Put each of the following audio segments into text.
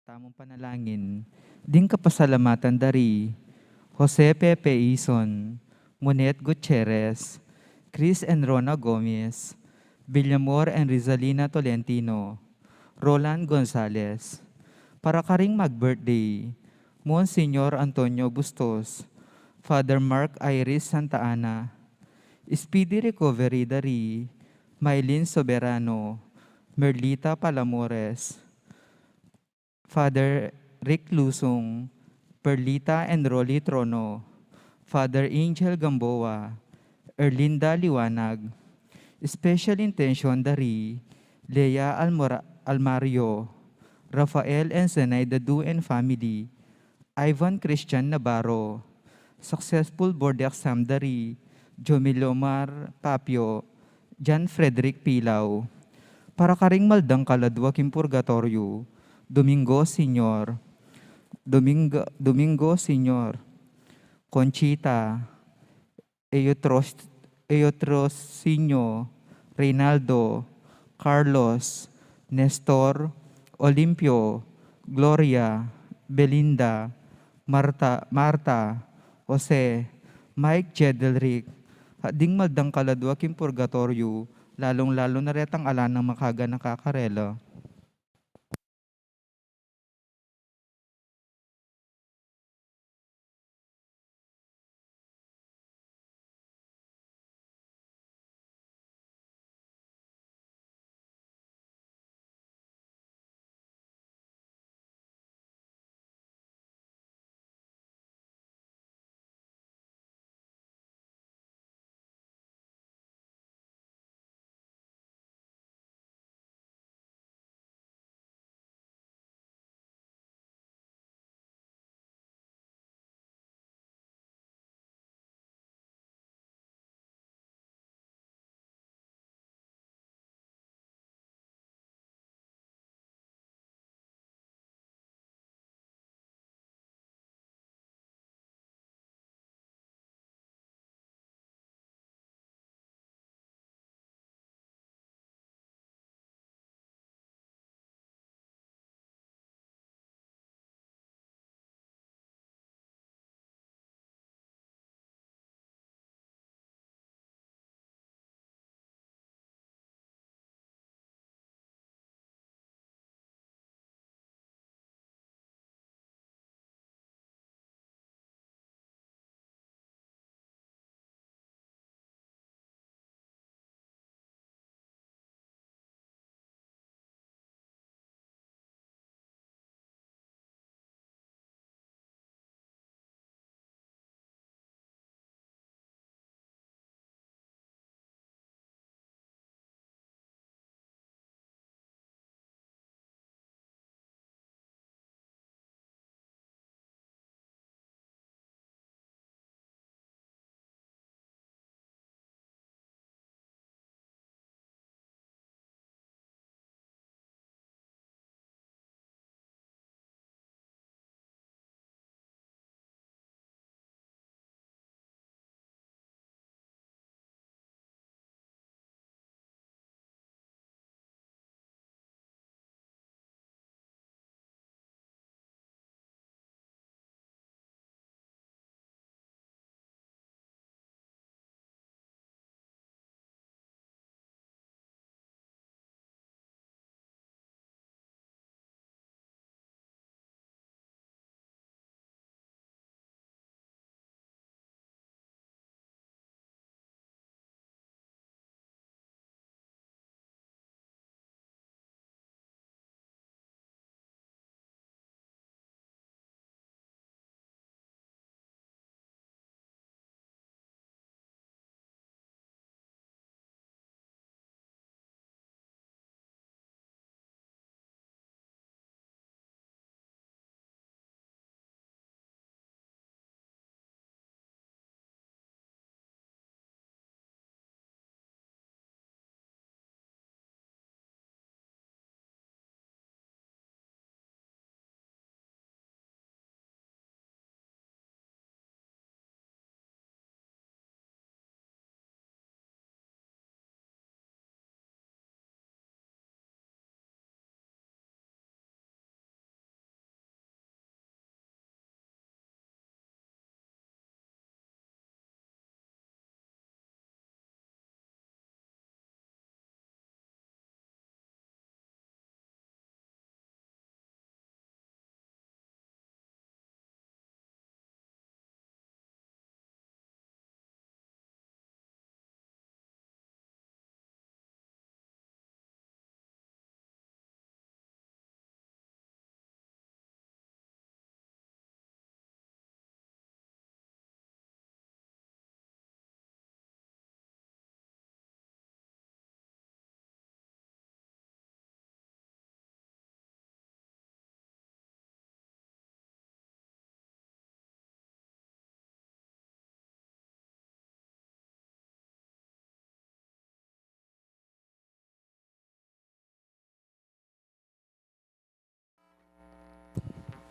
Tamong panalangin, ding kapasalamatan dari Jose Pepe Ison, Monet Gutierrez, Chris and Rona Gomez, Villamor and Rizalina Tolentino, Roland Gonzalez. Para karing mag-birthday, Monsignor Antonio Bustos, Father Mark Iris Santa Ana, Speedy recovery dari Mylene Soberano, Merlita Palamores, Father Rick Lusong, Perlita and Rolly Trono, Father Angel Gamboa, Erlinda Liwanag, special intention dari Lea Almario, Rafael and Zenaida Du and family, Ivan Christian Navarro, successful board exam dari Jomilomar Papio, John Frederick Pilaw, para karing maldang kaladwa kim purgatorio, Domingo Senior, Domingo Senior, Conchita, Eotrosinio, Reynaldo, Carlos, Nestor, Olimpio, Gloria, Belinda, Marta, Jose, Mike Jedelric, at ding maldang kaladwa kim purgatorio, lalong-lalo na retang ala ng makaga nakakarela.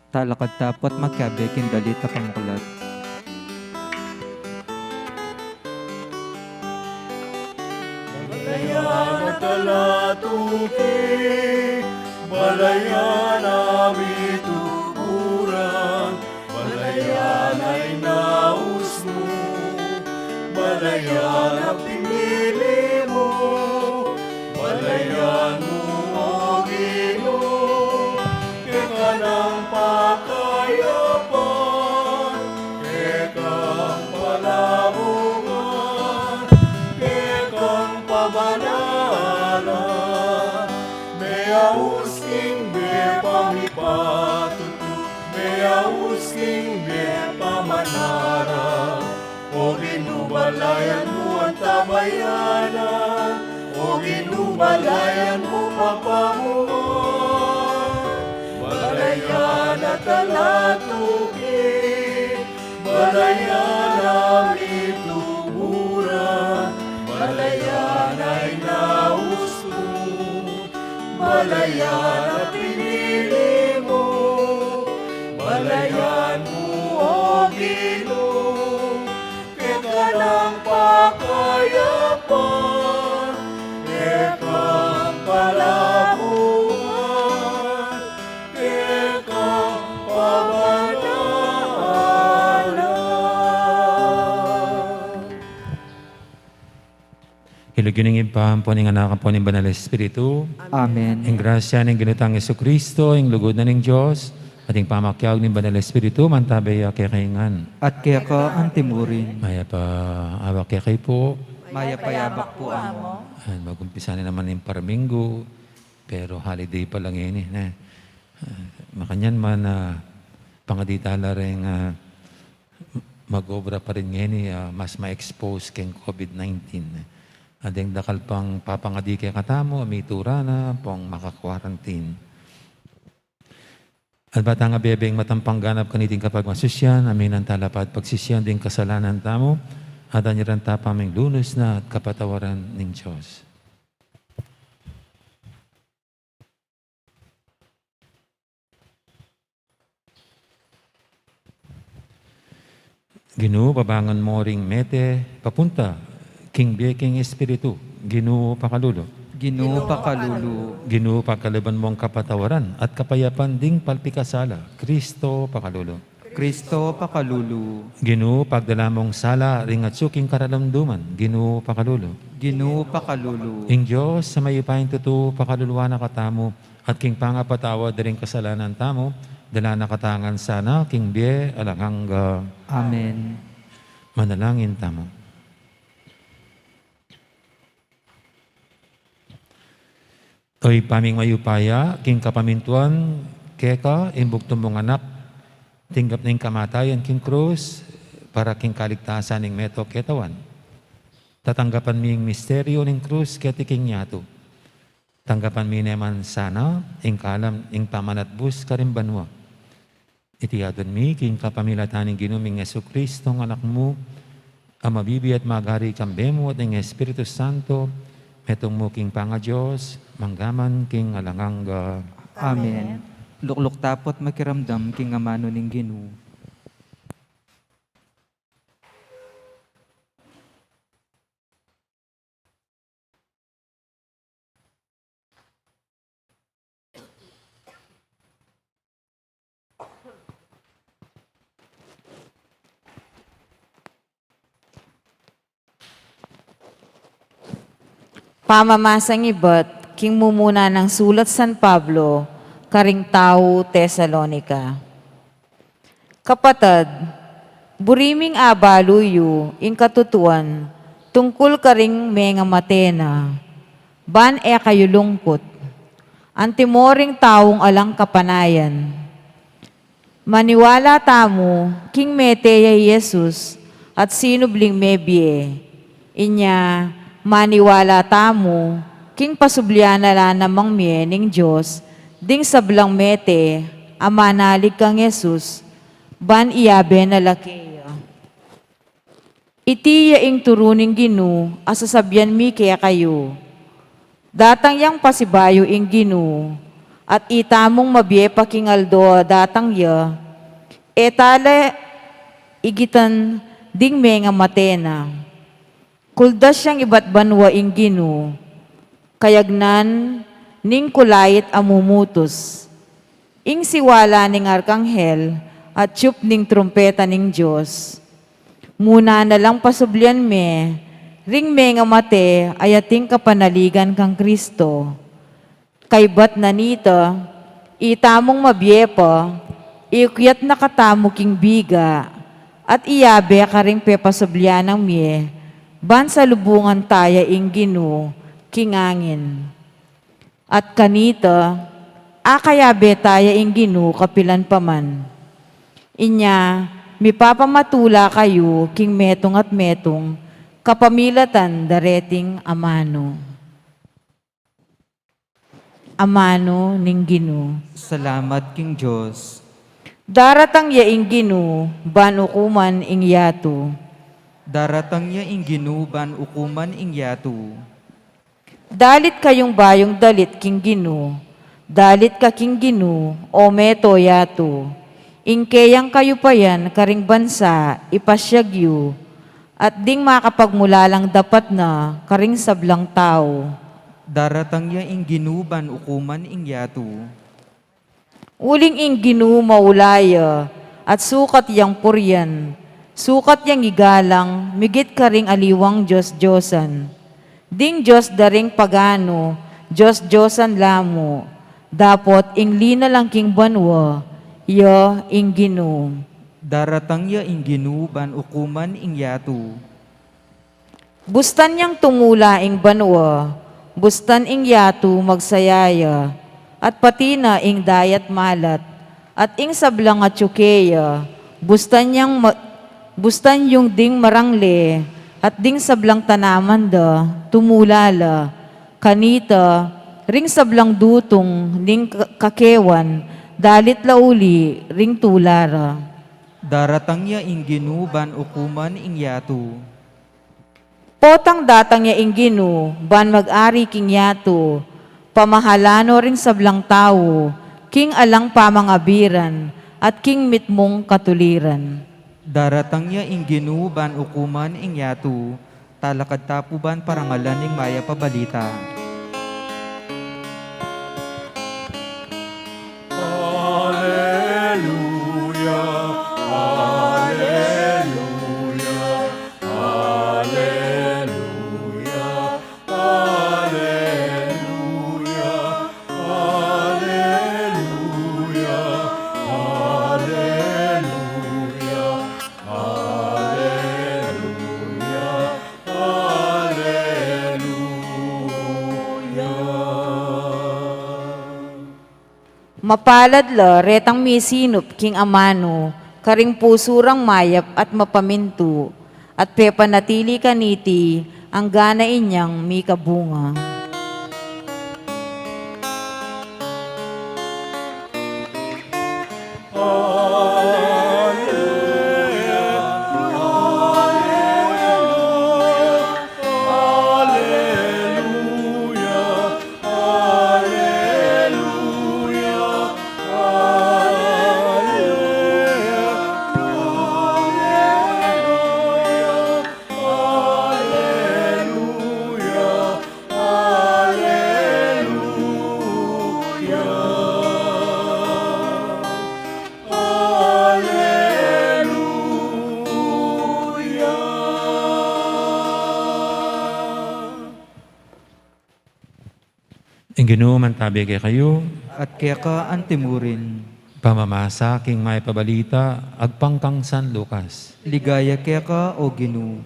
talakad tapot magkabe kindalita pangkulat. Malayan at talatuki, malayan aming tuburan, malayan ay naus mo, malayan ang pinili mo, malayan mo o Ginoo, kaya ng pakayapan, kaya palamugan, kaya pabanalan, may ausking be pamipatutu, may ausking be pamanara, o ginubalayan mo ang tamayanan, o ginubalayan mo papamuhan. Balayan at talatuki, balayan aming tuburan, balayan ay naus mo, balayan at pinili mo, balayan mo o Ginoo, kaya ng pakayapan, kaya palabuhan, kaya pabanalan. Hilugin ipaham po ng anak po ng Banal na Espiritu. Amen. Ang grasya ng ginutang Jesucristo, ang lugod na ng Diyos, ating pamakyag ng Banal na Espiritu, mantabay kakaingan. At kaya ka ang timurin. Maya pa awak kay po. Maya payabak po amo. Mag-umpisa na naman yung Parminggo, pero holiday pa lang yun eh. Makanyan man pangaditala rin mag-obra pa rin ngayon mas ma-expose keng COVID-19. Adeng dakal pang papangadi kay katamo, may tura na pong makakwarantin. At bata nga bebeng matampang ganap kaniting kapag masusyan, amin ang talapad pagsisyan din kasalanan tamo, at aniran tapaming lunos na at kapatawaran ng Diyos. Ginoo, babangon mo ring mete, papunta, king beking espiritu, Ginoo pakalulo. Ginoo pakalulu. Ginoo pagkalaban mo ang kapatawaran at kapayapan ding palpikasala, Kristo pakalulo. Kristo pakalulu. Ginoo pagdala mong sala ring at suking karalamduman, Ginoo pakalulo. Ginoo pakalulu. Ing Diyos sa mayupaing tutu pakaluluwa na katamo at king pangapatawa ring kasalanan tamo, dala na katangan sana king bie alanganga. Amen. Manalangin tamo. Oy paming mayupaya, king kapamintuan, keka, imbugtong mong anak, tinggap na yung kamatayan, king krus, para king kaligtasan ng meto ketawan. Tatanggapan mi yung misteryo ng krus, keti king yato. Tanggapan mi naman sana, ing kalam, ing pamanatbus karimbanwa. Itiyadon mi, king kapamilatan ng ginuming Yesu Kristo, ng anak mo, ang mabibi at magari kambemo at ng Espiritu Santo, metong mo king panga Diyos, manggaman king alanganga. Amen. Lukluk tapot makiramdam king amano ning Ginoo. Pamamasang ibat, king mumuna ng sulat San Pablo, karing tao Tesalonika. Kapatad, buriming abaluyo, ing katutuan, tungkol karing menga matena, ban kayo lungkot, antimoring taong alang kapanayan. Maniwala tamo, king meteya Jesus, at sinubling mebie, inya, maniwala tamo, king pasubliana namang miening Diyos, ding sablang mete, amanalig kang Jesus, ban iyabe na lakeya. Itiya ing turuning Ginoo, asasabyan mi kaya kayo. Datang yang pasibayo ing Ginoo, at itamong mabye pakingaldo datang ya, etale igitan ding nga matena. Kuldas siyang iba't banwa ing Gino, kayagnan ning kulayit amumutos. Ing siwala ning arkanghel at tiyup ning trumpeta ning Diyos. Muna na lang pasublian me, ring me nga mate ayating kapanaligan kang Kristo. Kaybat na nita, itamong mabyepa, iukyat na katamo king biga, at iyabe ka ring pepasublian ng mie, ban sa lubungan taya ing Gino, kingangin. At kanita, akayabe taya ing Gino kapilan paman. Inya, mipapamatula kayo king metong at metong, kapamilatan dareting amano. Amano ning Gino. Salamat king Diyos. Daratang yaing Gino, banukuman ing yato. Daratang niya ing ginuban ukuman ing yatu. Dalit kayong bayong dalit king Gino. Dalit ka king Gino, o meto yato. Ingkeyang kayo pa yan, karing bansa, ipasyagyo. At ding makapagmulalang dapat na, karing sablang tao. Daratang niya ing ginuban ukuman ing yatu. Uling ing Gino maulaya, at sukat yang puryan. Sukat yang igalang, migit karing aliwang Diyos-Diyosan. Ding Diyos daring pagano, Diyos-Diyosan lamo. Dapot ing lina lang king banwa, ya ing Gino. Daratang niya ing ginuban ukuman ing yatu. Bustan yang tumula ing banwa, bustan ing yatu magsayaya, at pati na ing dayat malat, at ing sablang at yukeya, bustan yung ding marangle, at ding sablang tanaman da, tumulala, kanita, ring sablang dutong, ning kakewan, dalit lauli, ring tulara. Daratang niya ing ginuban ukuman ing yatu. Potang datang niya ing Gino, ban mag-ari king yato, pamahalano ring sablang tao, king alang pamangabiran, at king mitmong katuliran. Daratang niya ing ginuban ukuman ing yatu. Talakad tapuban parangalan ing maya pabalita. Alleluia, alleluia, alleluia, alleluia, alleluia, alleluia, alleluia, alleluia. Mapalad la, retang misinup king amano, karing pusurang mayap at mapaminto, at pepanatili kaniti, ang gana inyang mi kabunga. Ang Ginoo man tabi kay kayo, At kaya ka antimurin. pamamasa king may pabalita, agpangkang San Lucas. Ligaya kaya ka o Ginu.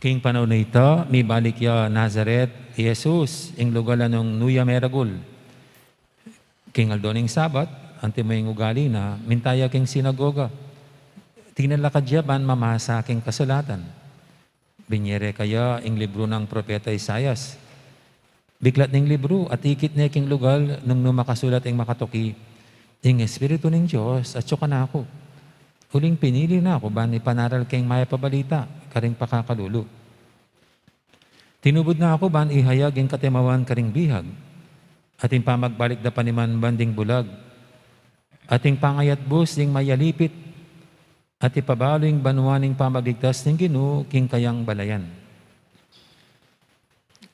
King panahon na ito, may balik ya Nazaret, Jesus, ing lugar ng Nuya Meragul. King aldoning Sabat, ante mo yung ugali na, mintaya king sinagoga. Tinalakad ya ban mamasa king kasulatan. Binyere kaya ing libro ng propeta Isayas. Biklat ning libro at ikit niya king lugar nung makasulat ing makatoki. Ing Espiritu ng Diyos at suka na ako. Huling pinili na ako ban ipanaral king maya pabalita, karing pakakalulu. Tinubod na ako ban ihayag yung katimawan karing bihag. Ating pamagbalik da paniman banding bulag. Ating pangayat bus ding mayalipit. At ipabalo yung banwaning pamagligtas ng Ginoo king kayang balayan.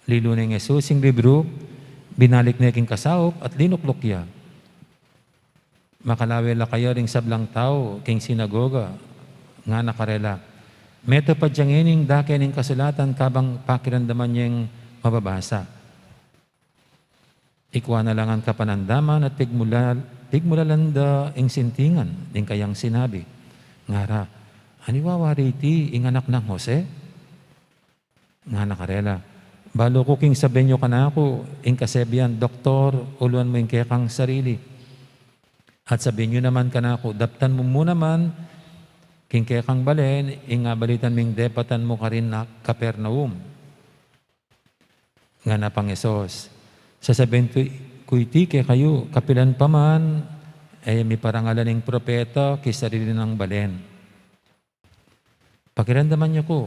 Lilo na yung Jesus yung libro, binalik na king kasawop at linuklukya. Makalawela kayo ring sablang tao king sinagoga nga nakarela. Meto pa diyang dakin ng kasulatan kabang pakiramdaman niyang mababasa. Ikwa na lang ang kapanandaman at pigmulalanda ing sintingan din kayang sinabi. Ngara, aniwawa riti ing anak ng Jose? Nga nakarela. Balo ko king sabihin nyo ka na ako, ing kasebian, doktor, uluan mo ing kekang sarili. At sabihin nyo naman ka na ako, daptan mo mo naman, king kekang balen, ing balitan ming depatan mo ka rin na Kapernaum. Nga na pang Esos. Sasabihin ko iti kayo, kapilan pa man, ay may parangalan ng propeta kay sarili ng balen. Pakiramdaman niyo ko,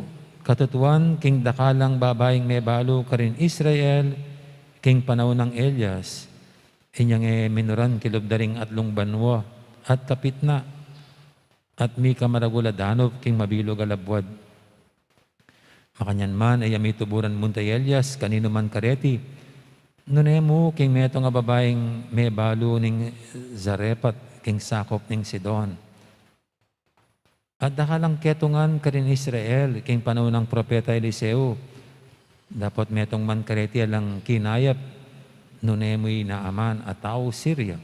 katutuan king dakalang babaeng may balo karin Israel, king panahon ng Elias, inyang minuran kilobdaring atlong banwa, at kapit na, at mi kamaragula danov king mabilog alabwad. Makanyan man ay may tuburan muntay Elias, kanino man kareti, nunemo king meto nga babaeng may balo ning Zarepat king sakop ning Sidon. At dakalang ketungan ka rin Israel king panahon ng propeta Eliseo. Dapat metong man kareti alang kinayap nunemoy Naaman at tao Syria.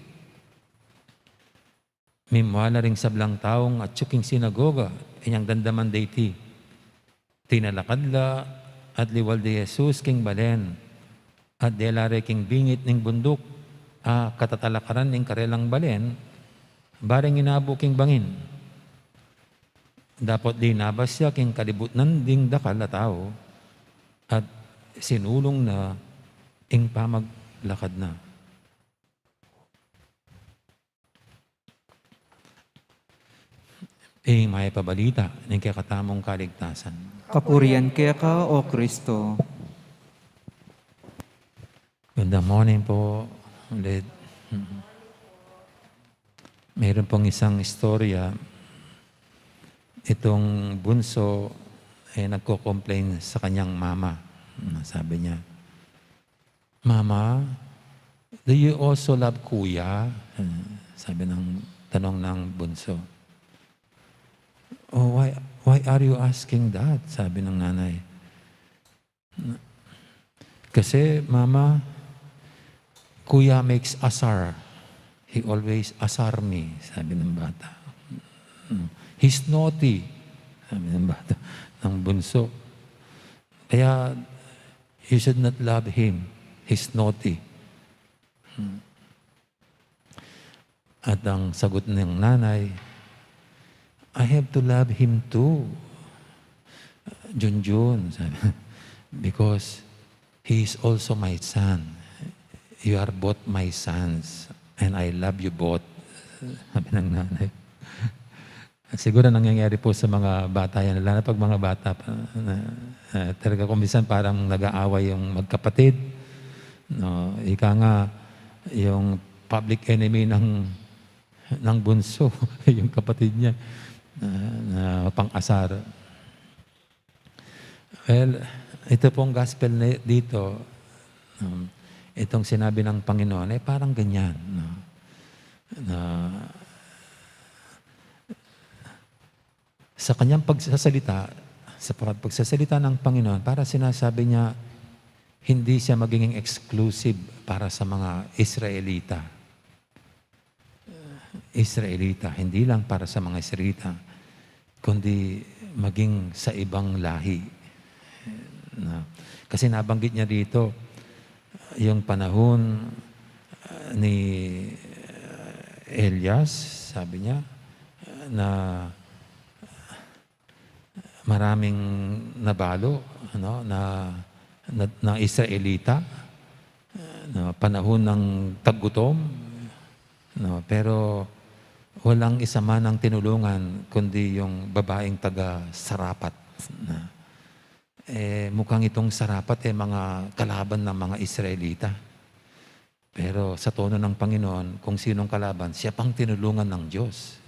Mimwala ring sablang taong at tsuking sinagoga inyang dandaman dayti. Tinalakadla at liwal de Jesus king balen. At delare king bingit ning bundok, katatalakaran ning karelang balen, bareng inabo king bangin. Dapat di nabas siya king kalibutnan ding dakal na tao, at sinulong na ing pamaglakad na. Ing may pabalita ning kakatamong kaligtasan. Kapurian kaya ka, O Kristo. Good morning po ulit. Mayroon pong isang istorya. Itong bunso ay nagko-complain sa kanyang mama. Sabi niya, Mama, do you also love kuya? Sabi ng tanong ng bunso. Oh, why are you asking that? Sabi ng nanay. Kasi, Mama, Kuya makes asar. He always asar me, sabi ng bata. He's naughty, sabi ng bata, ng bunso. Kaya, you should not love him. He's naughty. At ang sagot ng nanay, I have to love him too. Junjun, sabi. Because he is also my son. You are both my sons, and I love you both. Sabi ng nanay. Siguro nangyayari po sa mga bata yan, lalo na pag mga bata, talaga kumisan parang nag-aaway yung magkapatid. No, ika nga, yung public enemy ng bunso, yung kapatid niya, na pang-asar. Well, ito pong gospel dito, itong sinabi ng Panginoon ay parang ganyan. No? Sa kanyang pagsasalita, sa pagsasalita ng Panginoon, para sinasabi niya, hindi siya magiging exclusive para sa mga Israelita. Israelita, hindi lang para sa mga Israelita, kundi maging sa ibang lahi. Kasi nabanggit niya dito, yung panahon ni Elias, sabi niya, na maraming nabalo, na Israelita, na panahon ng taggutom, pero walang isa man ang tinulungan, kundi yung babaeng taga Sarapat. mukhang itong sarapat mga kalaban ng mga Israelita. Pero sa tono ng Panginoon, kung sinong kalaban, siya pang tinulungan ng Diyos.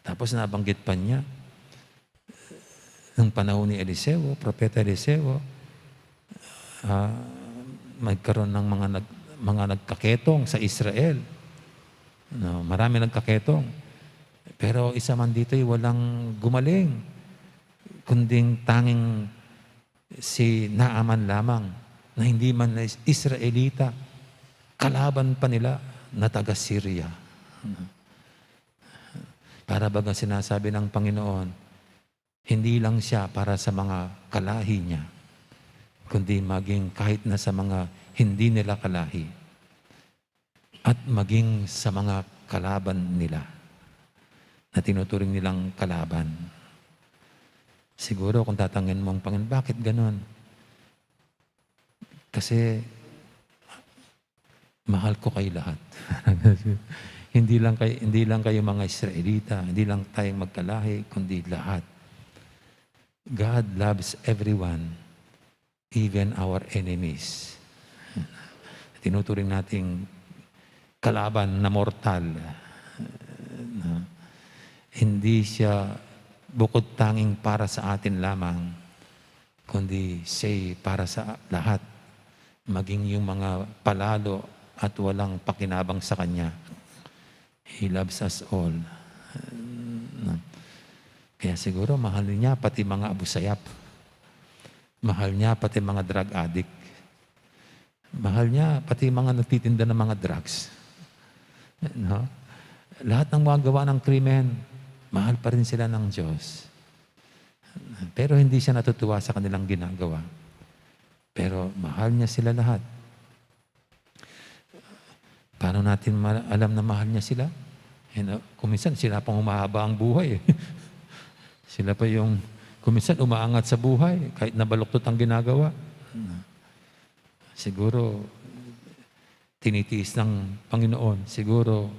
Tapos nabanggit pa niya, ng panahon ni Eliseo, Propeta Eliseo, magkaroon ng mga nagkaketong sa Israel. Marami nagkaketong. Pero isa man dito ay walang gumaling, kunding tanging si Naaman lamang, na hindi man na Israelita, kalaban pa nila na taga Syria. Para baga sinasabi ng Panginoon, hindi lang siya para sa mga kalahi niya, kundi maging kahit na sa mga hindi nila kalahi at maging sa mga kalaban nila na tinuturing nilang kalaban. Siguro kung tatangin mo ang Panginoon, bakit ganon? Kasi mahal ko kayo lahat. hindi lang kayo mga Israelita, hindi lang tayong magkalahi, kundi lahat. God loves everyone, even our enemies. Tinuturing nating kalaban na mortal. Hindi siya bukod tanging para sa atin lamang, kundi siya para sa lahat. Maging yung mga palalo at walang pakinabang sa Kanya. He loves us all. Kaya siguro mahal niya pati mga abusayap. Mahal niya pati mga drug addict. Mahal niya pati mga nagtitinda ng mga drugs. No? Lahat ng mga gawa ng krimen, mahal pa rin sila ng Diyos. Pero hindi siya natutuwa sa kanilang ginagawa. Pero mahal niya sila lahat. Paano natin alam na mahal niya sila? Kung minsan sila pang humahaba ang buhay. Sila pa yung kuminsan umaangat sa buhay kahit nabaluktot ang ginagawa. Siguro tinitiis ng Panginoon. Siguro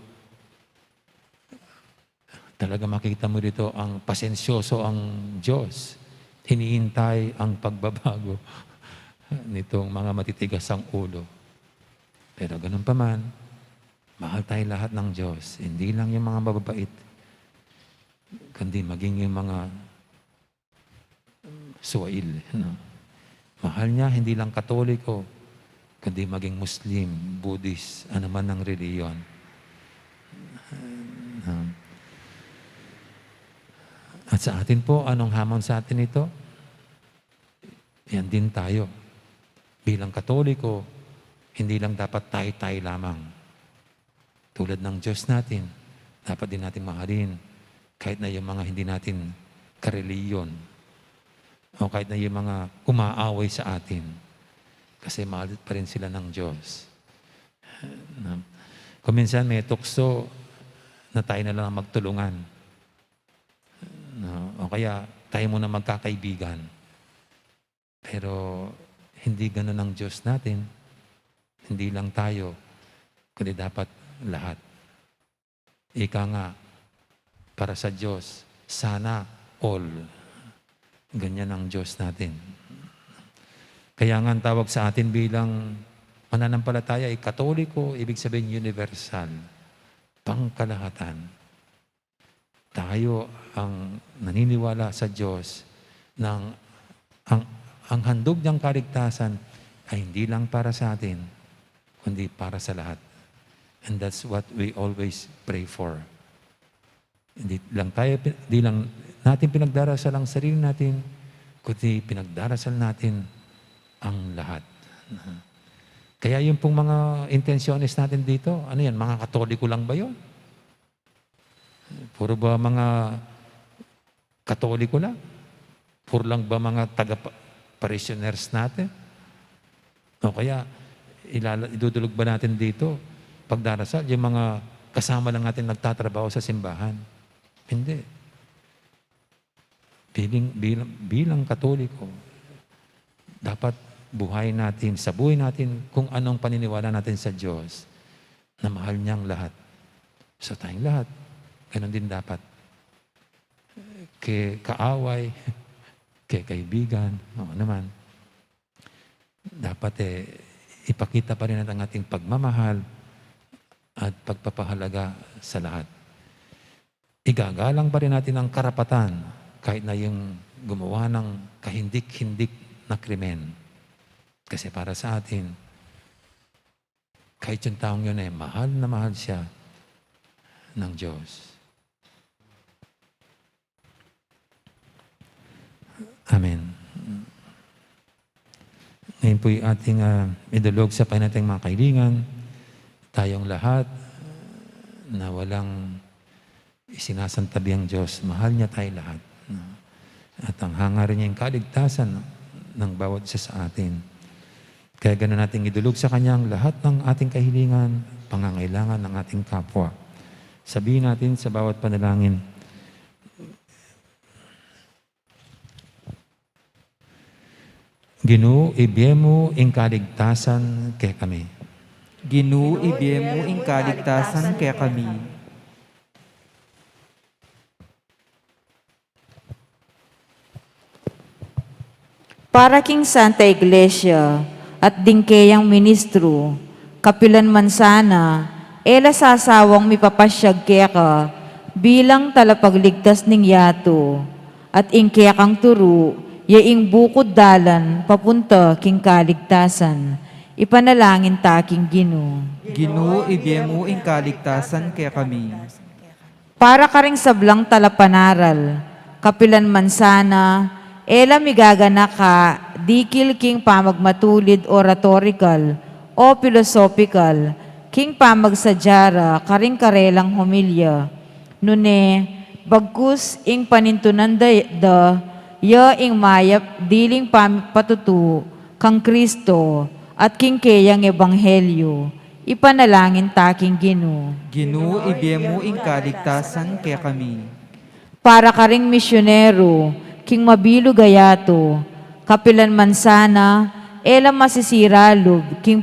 talaga makita mo dito ang pasensyoso ang Diyos. Hinihintay ang pagbabago nitong mga matitigas ang ulo. Pero ganun pa man, mahal tayo lahat ng Diyos. Hindi lang yung mga mababait, kundi maging yung mga suwail. Mahal niya, hindi lang Katoliko, kundi maging Muslim, Buddhist, ano man ang reliyon. At sa atin po, anong hamon sa atin ito? Yan din tayo. Bilang Katoliko, hindi lang dapat tayo lamang. Tulad ng Diyos natin, dapat din natin mahalin kahit na yung mga hindi natin kareliyon o kahit na yung mga umaaway sa atin. Kasi mahal pa rin sila ng Diyos. Kung minsan may tukso na tayo na lang magtulungan. O kaya tayo muna magkakaibigan. Pero hindi ganun ang Diyos natin. Hindi lang tayo, kundi dapat lahat. Ika nga, para sa Diyos, sana all. Ganyan ang Diyos natin. Kaya nga ang tawag sa atin bilang mananampalataya ay Katoliko, ibig sabihin universal, pangkalahatan. Tayo ang naniniwala sa Diyos ng ang handog niyang kaligtasan ay hindi lang para sa atin, kundi para sa lahat. And that's what we always pray for. Hindi lang natin pinagdarasal ang sarili natin, kundi pinagdarasal natin ang lahat. Kaya yung pong mga intensyones natin dito, ano yan, mga Katoliko lang ba yun? Puro ba mga Katoliko lang? Puro lang ba mga taga-parishioners natin? O kaya, idudulog ba natin dito, pagdarasal, yung mga kasama lang natin nagtatrabaho sa simbahan? Hindi. Bilang Katoliko, dapat buhay natin, sa buhay natin, kung anong paniniwala natin sa Diyos, na mahal niyang lahat. So tayong lahat, ganun din dapat. Kaaway, kay kaibigan, oo naman. Dapat ipakita pa rin natin ang ating pagmamahal at pagpapahalaga sa lahat. Igagalang pa rin natin ang karapatan kahit na yung gumawa ng kahindik-hindik na krimen. Kasi para sa atin, kahit yung taong yun mahal na mahal siya ng Diyos. Amen. Ngayon po'y ating idulog sa nating mga kaibigan, tayong lahat na walang isinasantabi ang Diyos. Mahal niya tayo lahat. At ang hangarin niya yung kaligtasan ng bawat isa sa atin. Kaya ganoon natin idulog sa Kanyang lahat ng ating kahilingan, pangangailangan ng ating kapwa. Sabihin natin sa bawat panalangin, Ginoo, ibiyemo ing kaligtasan kay kami. Ginoo, ibiyem mo ing kaligtasan kaya kami. Para king Santa Iglesia at dingkeyang ministro, kapilan man sana, ela sasawang mipapasyag kaya ka, bilang talapagligtas ning yato, at ing kaya kang turu, yaing bukod dalan, papunta king kaligtasan, ipanalangin taking Ginoo. Ginoo, ibiyem mo ing kaligtasan kaya kami. Para ka ring sablang talapanaral, kapilan man sana, ela migagana ka, dikil king pamagmatulid o rhetorical o philosophical, king pamagsadyara, karing karelang humilya. Nune, bagkus ing panintunan da ya ing mayap diling patutu kang Kristo at king keyang ebanghelyo, ipanalangin taking Ginoo. Ginoo, ibiyem mo ing kaligtasan kaya kami. Para ka ring misyonero, king mabilo gayato, kapilan man sana, ela masisiralog, king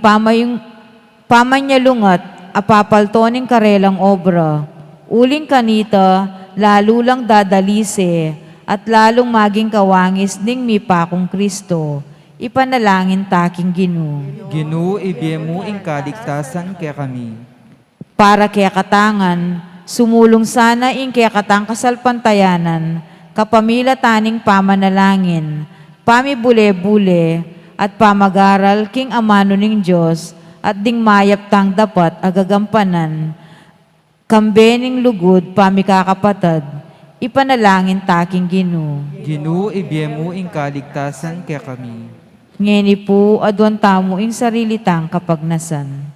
pamanyalungat, apapaltoning karelang obra, uling kanita, lalo lang dadalise, at lalong maging kawangis ning mipakong Kristo, ipanalangin taking Ginoo. Ginoo, ibiyem mo ing kaligtasan kaya kami. Para kaya katangan, sumulong sana ing kaya katang kasalpantayanan, kapamila taning pamanalangin, pamibule-bule, at pamagaral king amano ning Diyos, at ding mayap tang dapat agagampanan, kambening lugod pamikakapatad, ipanalangin taking Ginoo. Ginoo, ibiyem mo ing kaligtasan kaya kami. Ngeni po, adwan tamo ing sarili tang kapagnasan.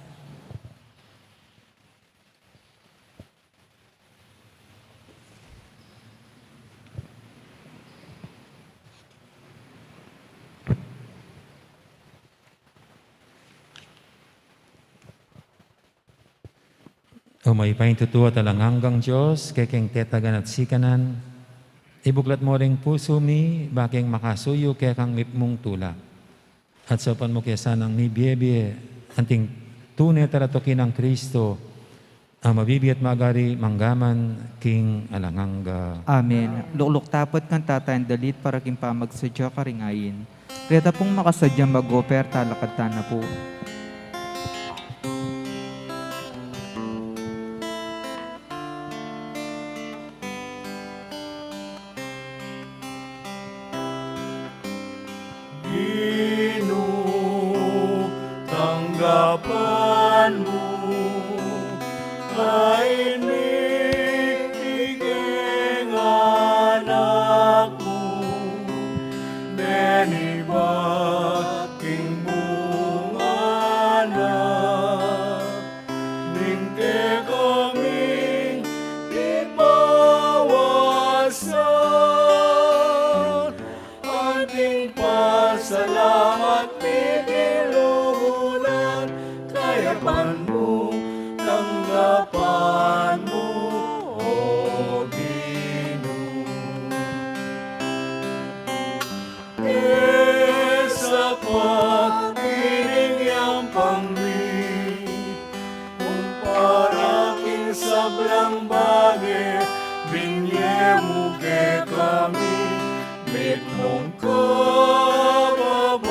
O may pahintutuwa talang hanggang Diyos, kekeng tetagan at sikanan, ibuklat mo ring puso mi, baking makasuyo kaya kang mipmong tula. At sa upan mo kaya sanang ni Biebie, anting tunay taratokin ng Kristo, ang mabibi at magari manggaman king alanganga. Amen. Lukluk tapot kang tatayan dalit para king pamagsadya karingayin. Reta pong makasadya mag-oper talakad na po. Ginoo, tanggapan mo ay iniging anak mo, menibaking bungana, ningke kaming ipawasan, ating pasalamat pigilunan, kayapan mo, tanggapan mo, O Ginoo. Sapat iningyang pangwi, kung para king sablang bagay, binye mo ke kami, mong kababan,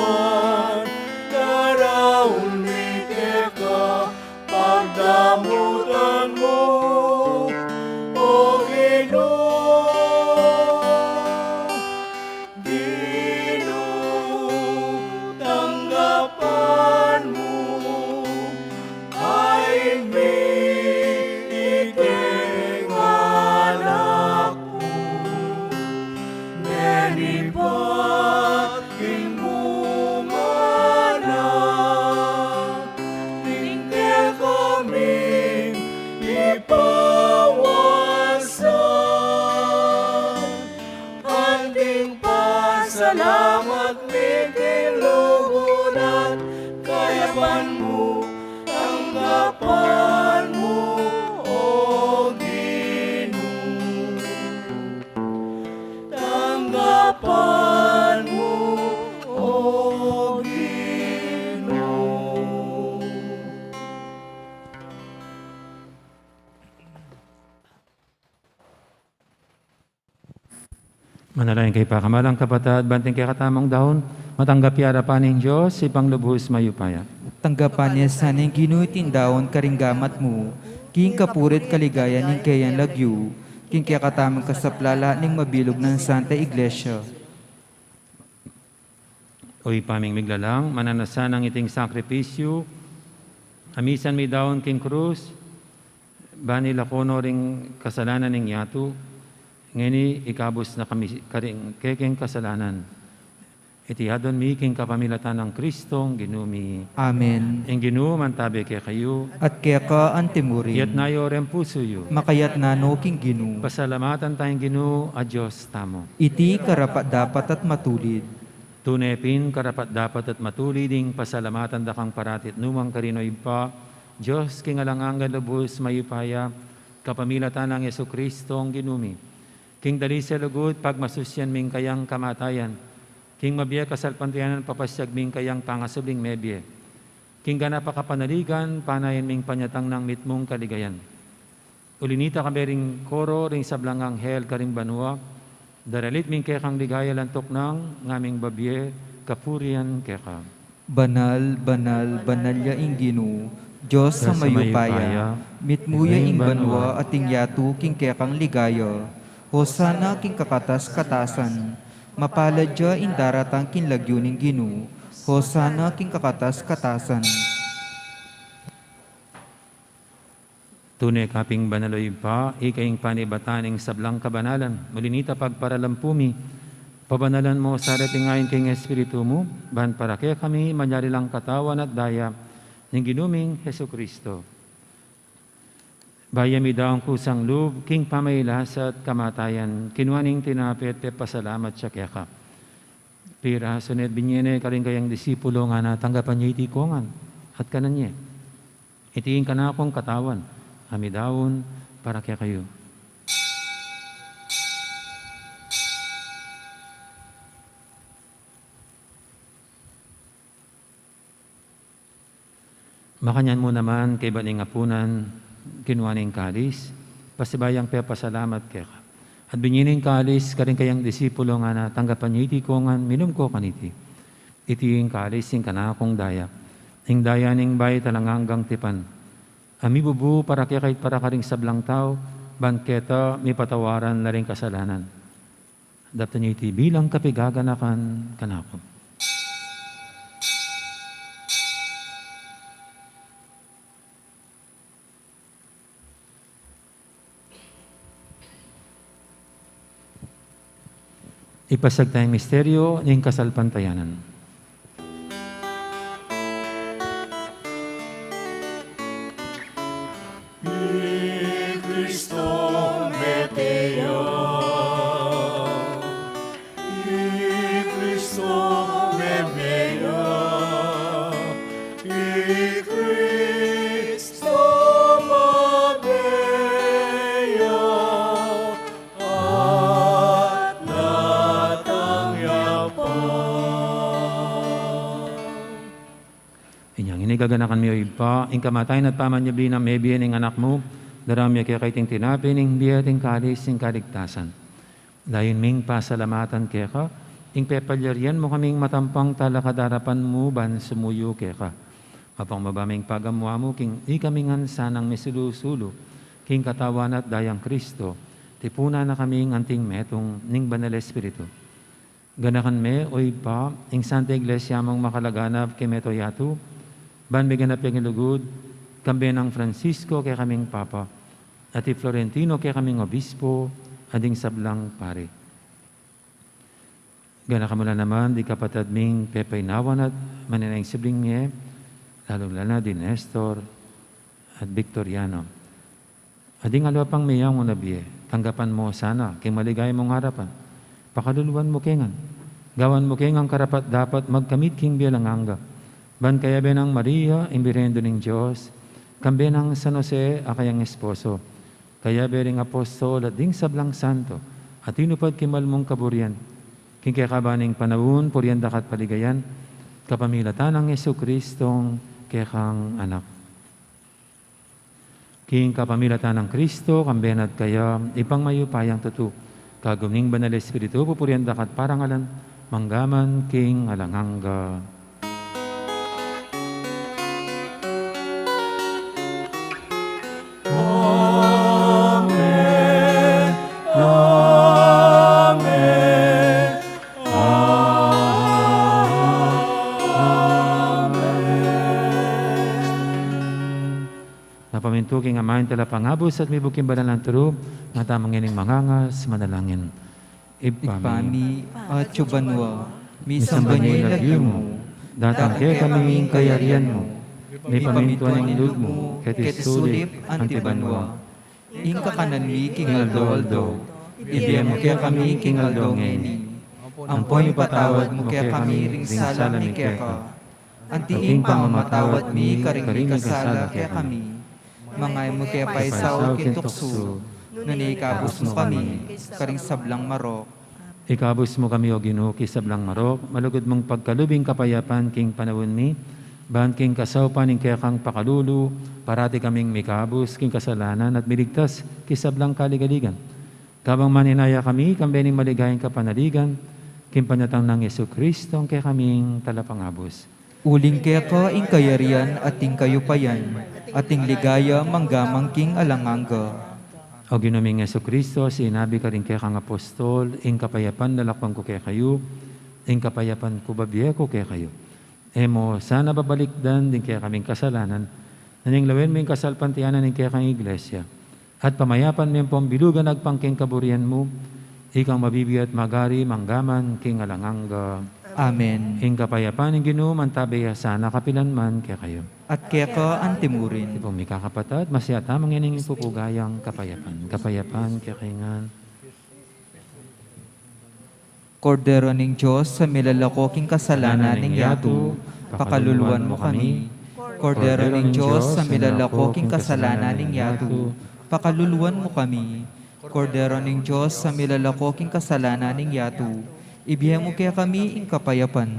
daraon ni ka, pagdamutan mo, o Ginoo. Ginoo, tanggapan mo, ay iking anak mo. Nenibating mo manak, tinggal kaming ipawasan. Handing pasalamat ni kiluguran, kayapan mo, tanggapan mo, o Ginoo. Tanggapan mo, o Ginoo. Manalangin kay pakamalang kapatad, banting kay katamang dahon, matanggap yarapan ng Diyos, ipang lubos mayupaya. Tanggapan niya sa ning ginuitin daon karinggamat mo, king kapurit kaligaya ning kayan lagyu, king kaya katamang kasaplala ning mabilog ng Santa Iglesia. Oy paming miglalang, mananasan ang iting sakripisyo, amisan may daon king krus, bani lakono ring kasalanan ning yatu, ngeni ikabos na kami karing kekeng kasalanan. Itihadon mi king kapamilatan ng Kristong ginumi. Amen. Ang Ginoo mantabi kay kayo, At kaya ka antimurin, iyat nayo ren puso yo. makayat na no king ginu, Pasalamatan tayong Ginoo, a Diyos tamo. iti karapat dapat at matulid. Tunepin karapat dapat at matuliding pasalamatan da kang paratit numang karinoy pa, Diyos king alangangan lubos mayupaya, kapamilatan ng Yesu Kristong ginumi. King dali sa lugod, pagmasusyan ming kayang kamatayan, king mabiya kasalpantiyanan papasyag ming kayang pangasubling mebye. King gana pa kapanaligan, panayan ming panyatang ng mitmong kaligayan. Ulinita kabering koro, ring sablangang hel karing banwa, daralit ming kekang ligaya lantok ng ngaming babye, kapurian keka. Banal, banal, banal ya ing ginu, Diyos sa mayupaya, mitmuya ing banwa at ing yatu king kekang ligaya, hosana king kakatas katasan, mapalad ya ing daratang king lagyo ning ginu, hosana king kakatas katasan. Tunay kaping banaloy pa, ikaing panibataning sablang kabanalan, mulinita pagparalampumi, pabanalan mo sa datingayin king Espiritu mo, ban para kaya kami manyari lang katawan at daya, ng ginuming Heso Kristo. Bayami daw ang kusang loob, king pamaylas at kamatayan, kinuaning tinapit te pasalamat siya kaya ka. Pira, sunod binyene karing kayang disipulo nga na tanggapan niya itikongan, at kanan niya. Itiin ka na akong katawan, kami daon para kaya kayo. Makanyan mo naman kay baning apunan, kinuaning kalis, pasibayang pe pasalamat kaya ka. At binyining kalis, karing kayang disipulo nga na tanggapan niya iti kongan, minum ko kaniti. Itiing kalis, sing kanakong daya. Ing daya ning bay talanganggang tipan. Ami bubu para kaya kahit para karing sablang tao, banketa may patawaran na rin kasalanan. Dapat niya iti bilang kapigaganakan kanako. Ipasag tayong misteryo ng kasalpantayanan. Ni Cristo Meteya, ni Cristo Memeya, ni Cristo Mabeya, at Inyang inigaganakan mo iba, ing kamatayan at pamanyabli na may biyan ng anak mo, daramya kaya kaiting tinapin, ing biya ting kalis, ing kaligtasan. Dayon ming pasalamatan kaya ka, ing pepalyarian mo kaming matampang talakadarapan mo ban sumuyo keka. Mapang mabaming pagamwa mo king ikamingan sanang misilusulo, king katawan at dayang Kristo, tipuna na kaming anting metong ning banal Espiritu. Ganakan me, oy pa, ing Santa Iglesia mong makalaganap kay meto yatu, ban may ganap yung ilugod, kambe ng Francisco kay kaming Papa, at Florentino kay kaming Obispo, ading sablang pare. Ganakan mo na naman, di kapatid ming pepaynawan at maninayang sibling niya, lalong-lala di Nestor at Victoriano. Ading alwa pang mayang mo nabiye, tanggapan mo sana, kay maligay mong harapan. Pakaluluan mo kengan. Gawan mo kengang karapat dapat magkamit king bialanganga. Ban kaya benang Maria, imbirendo ng Diyos, kambe ng San Jose, akayang esposo. Kaya bering apostol at ding sablang santo, at tinupad kimal mong kaburian. King kaya kabaning panahon, purian dakat paligayan, kapamilatan ng Yesu Kristong kekang anak. King kapamilatan ng Kristo, kambenat kaya, ipang mayupayang tutu. Kaguming banal Espiritu, pupurian dakat parangalan, manggaman king alanganga. Amen. Amen. Napaminto king amahin tala pangabos at may buking banal ng turo, nga tamang ining mangangas, manalangin. Ipami at Chubanwa, Misambay misambanyay lagyo lagyo mo, mo, datang kaya kaming kayarian mo, may pamintuan ng ilog mo, ket isulip antibanwa. Inka kanan mi king Aldo, ibiyem mo kaya kami king Aldo ngeni. Ampoy patawad mo kaya kami ring sala mi kaya ka. Antiing pamamatawad mi karing mi kasala kaya kami. Mangay mo kaya paisaw kintukso, nanikabos mo kami, karing sablang marok. Ikabos mo kami o Ginoo kisablang marok, malugod mong pagkalubing kapayapan king panawon mi, ban king kasawpan ning kaya kang pakalulu, parati kaming mikabos king kasalanan at miligtas kisablang kaligaligan. Kabang maninaya kami, kambening maligayang kapanaligan, king panyatang ng Yesu Kristo, kaya kaming talapangabos. Uling kaya ka ing kayarian at ing kayupayan, at ing ligaya manggamang king alanganga. O ginuming Yesu Kristo, sinabi ka rin kaya kang apostol, ing kapayapan lalakpan ko kaya kayo, ing kapayapan ko babiya ko kaya kayo. Emo, sana babalikdan din kaya kaming kasalanan, naning lawin mo yung kasalpantianan ng kaya kang iglesia. At pamayapan mo yung pambilugan nagpangking kaburian mo, ikang mabibiyat magari manggaman king alanganga. Amen. Ing kapayapan ng Ginoo mantabaya sana kapilan man kaya kayo. At kaya ka antimurin. Ipong may kakapatad, masya tamang yan yung pupugayang kapayapan. Kapayapan kaya kaingan. Kordero ning Diyos sa milalakoking kasalanan ning yato, pakaluluan mo kami. Kordero ning Diyos sa milalakoking kasalanan ning yato, pakaluluan mo kami. Kordero ning Diyos sa milalakoking kasalanan ning yato, ibigay mo kaya kami ing kapayapan.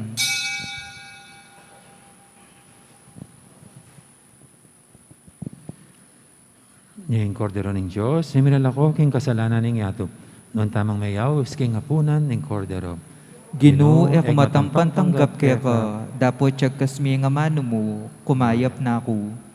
Yung kordero ng Diyos, siminalako king kasalanan ng yato. Noon tamang mayaw, king hapunan ng kordero. Ginoo, kumatampan tanggap kaya ka, dapat tiyag kasmi nga mano mo, kumayap na ako.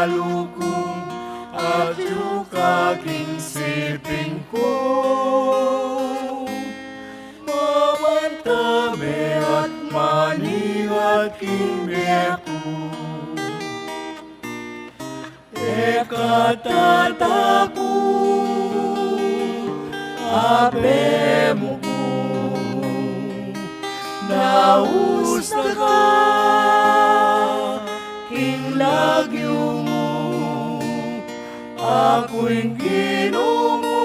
malukong at yung kaking siping ko. Mamantame at maningat king meku. Ekatataku abe mo ko. Nausta ka king lagyo mo. Ako'y ginumo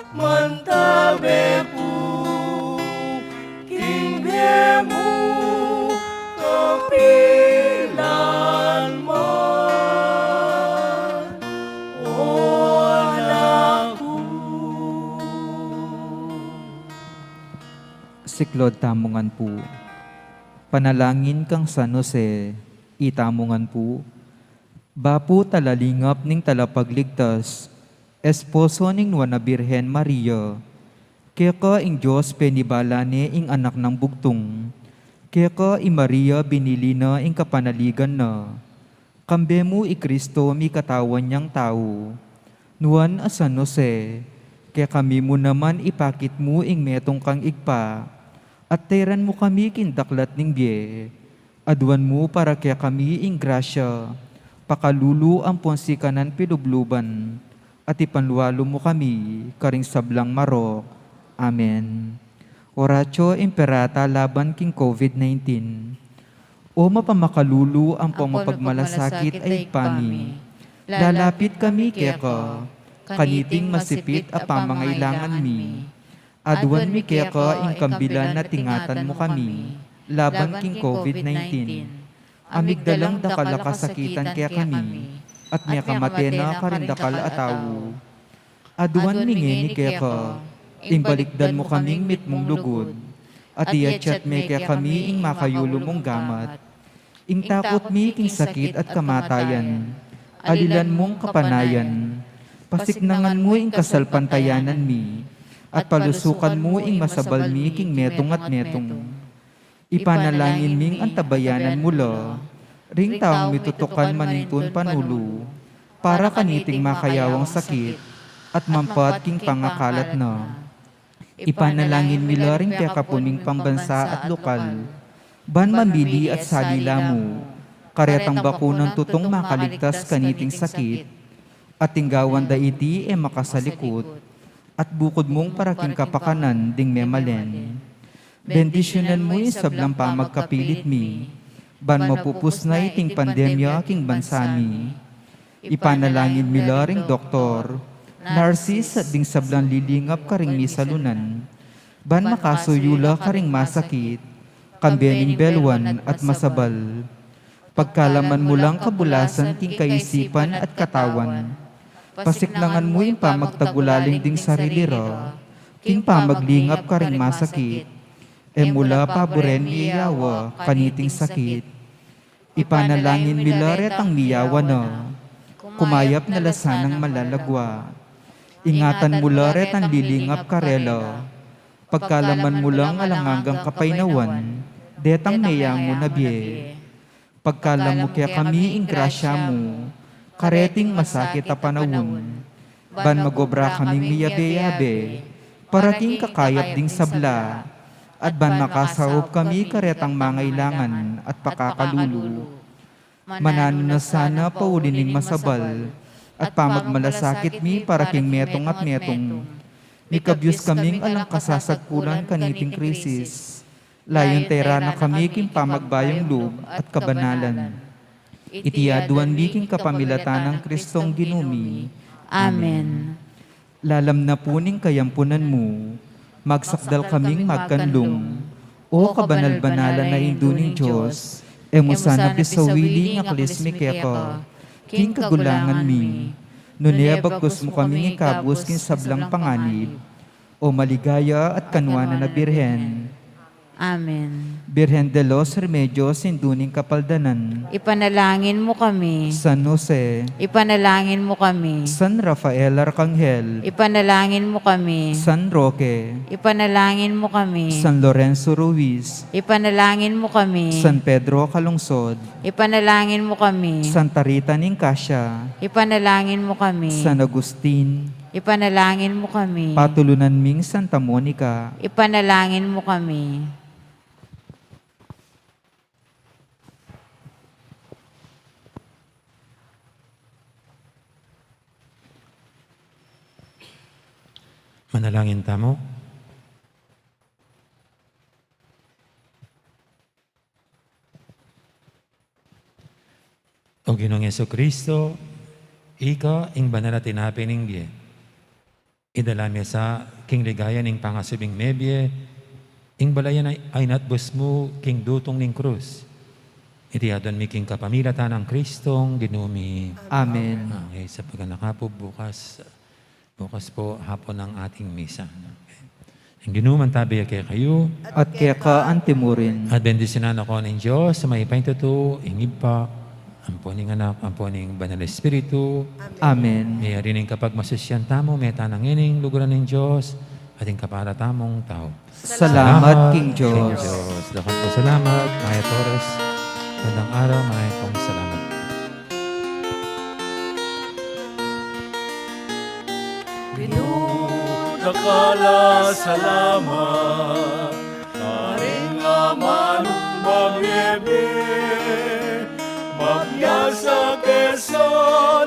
mantabe po king mo kapilan man o anak ko. Siklod tamungan po. Panalangin kang San Jose, itamungan po. Bapu talalingap ning talapagligtas, esposo ning Nuana Birhen Maria, kaya ka ing Diyos penibalane ing anak ng bugtong, kaya ka i Maria binili na ing kapanaligan na, kambe mo i Kristo mi katawan niyang tao, nuan a San Jose, kaya kami mo naman ipakit mo ing metong kang igpa, at teran mo kami kindaklat ning biye, aduan mo para kaya kami ing grasya, pakalulu ang ponsikanan pilubluban, at ipanluwalo mo kami, karing sablang marok. Amen. Oratio Imperata laban king COVID-19. O mapamakalulu ang pamapagmalasakit ay pani. Lalapit kami keka, kaniting masipit a pamangailangan mi. Aduan mi keka ing kambilan na tingatan mo kami, laban king COVID-19. Amigdalang dakal kasakitan kaya kami, at may kamatena karindakal atawu. Aduan mingeni kaya ka, ing balikdan mo kaming mitmong lugod, at iyatsyat may kaya kami ing makayulo mong gamat. Ing takot mi king sakit at kamatayan, alilan mong kapanayan, pasiknangan mo ing kasalpantayanan mi, at palusukan mo ing masabal mi king metong at metong. Ipanalangin ming antabayanan mula, ring taong mitutukan manintun panulo, para kaniting makayawang sakit, at mampat king pangakalat na. Ipanalangin mila ring piyakapuning pambansa at lokal, ban mamili at salila mo, karetang bakunan tutong makaligtas kaniting sakit, at tinggawan daiti e makasalikot, at bukod mong paraking kapakanan ding memalen. Bendisyonan mo yung sablang pamagkapilit mi, ban mapupusnay ting pandemya king bansami. Ipanalangin mila ring doktor, narsis at ding sablang lilingap karing misalunan, ban makasuyula karing masakit, kambening belwan at masabal. Pagkalaman mo lang kabulasan king kaisipan at katawan, pasiklangan mo yung pamagtagulaling ding sarili ra, king pamaglingap karing masakit, mula paboren miyawa kaniting sakit. Ipanalangin milaret ang miyawa na, kumayap na lasanang malalagwa. Ingatan mularet ang lilingap karela, pagkalaman mo lang alangagang kapainawan, detang meyango na biye. Pagkalam mo kaya kami ing grasya mo, kareting masakit a panawon, ban magobra kaming miyabe-yabe, parating kakayap ding sabla, at ban makasarop kami karetang mangailangan at pakakalulu. Manano na sana paulining masabal, at pamagmalasakit mi para king metong at metong. Mikabyos kaming alang kasasagpulan kaniting krisis, layon tera na kami king pamagbayong loob at kabanalan. Itiyaduan mi king kapamilatan ng Kristong ginumi. Amen. Lalam na puning kayampunan mo, magsakdal kaming magkanlong, o kabanal-banalan na induning Diyos, emusana bisawili nga kalismi keka, king kagulangan mi, nunia bagkus mo kaming ikabus kin sablang panganib, o maligaya at kanwana na birhen, Amen. Birhen de los Remedios, Sinduning Kapaldanan, Ipanalangin mo kami. San Jose, Ipanalangin mo kami. San Rafael Arcangel, Ipanalangin mo kami. San Roque, Ipanalangin mo kami. San Lorenzo Ruiz, Ipanalangin mo kami. San Pedro Calungsod, Ipanalangin mo kami. Santa Rita Nicasia, Ipanalangin mo kami. San Agustin, Ipanalangin mo kami. Patulunan Ming Santa Monica, Ipanalangin mo kami. Manalangin tamo. O Ginoong Kristo, ika ing banal na tinapininggye. Idalami sa king ligaya ning pangasubing mebye, ing balayan ay natbus mo king dutong ning krus. Iti adon mi king kapamilatan ng Kristong ginumi. Amen. Okay, sa pagkanakapo bukas po hapon ng ating misa. Okay. Ang ginuman tabi kay kayo, At kaya ka antimurin, at bendisinan ako ng Diyos sa may paintuto, ingib pa, amponing anak, amponing banal espiritu, Amen. may arining kapag masusyan tamo, may tanang ining luguran ng Diyos, ating kaparatamong tao. Salamat, King Diyos. Dapat po salamat, Maya Torres. Gandang araw, Maya pong salamat. Pinunakala salamat, karing amanong mabibi, magyasa keso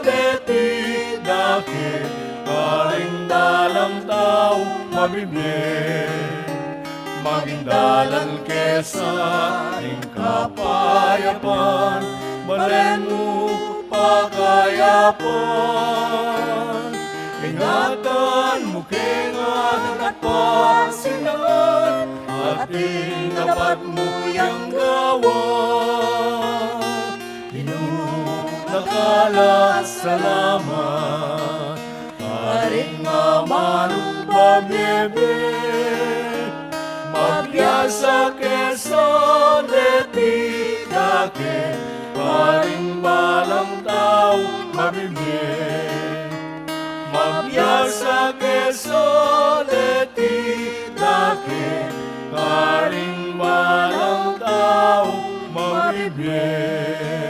deti daki, karing dalang tao mabibi, magdalan kesa ing kapayapan, balen mo pakayapan. Ingatan mo kengan at pasinangan, at dapat mo yang gawa. Pinunakala salamat, karing amanong pamiyebe, magbiasa kesa deti dake, karing balang tao mabibig. Magyasa keso deti dake, karing balang tao mabibig.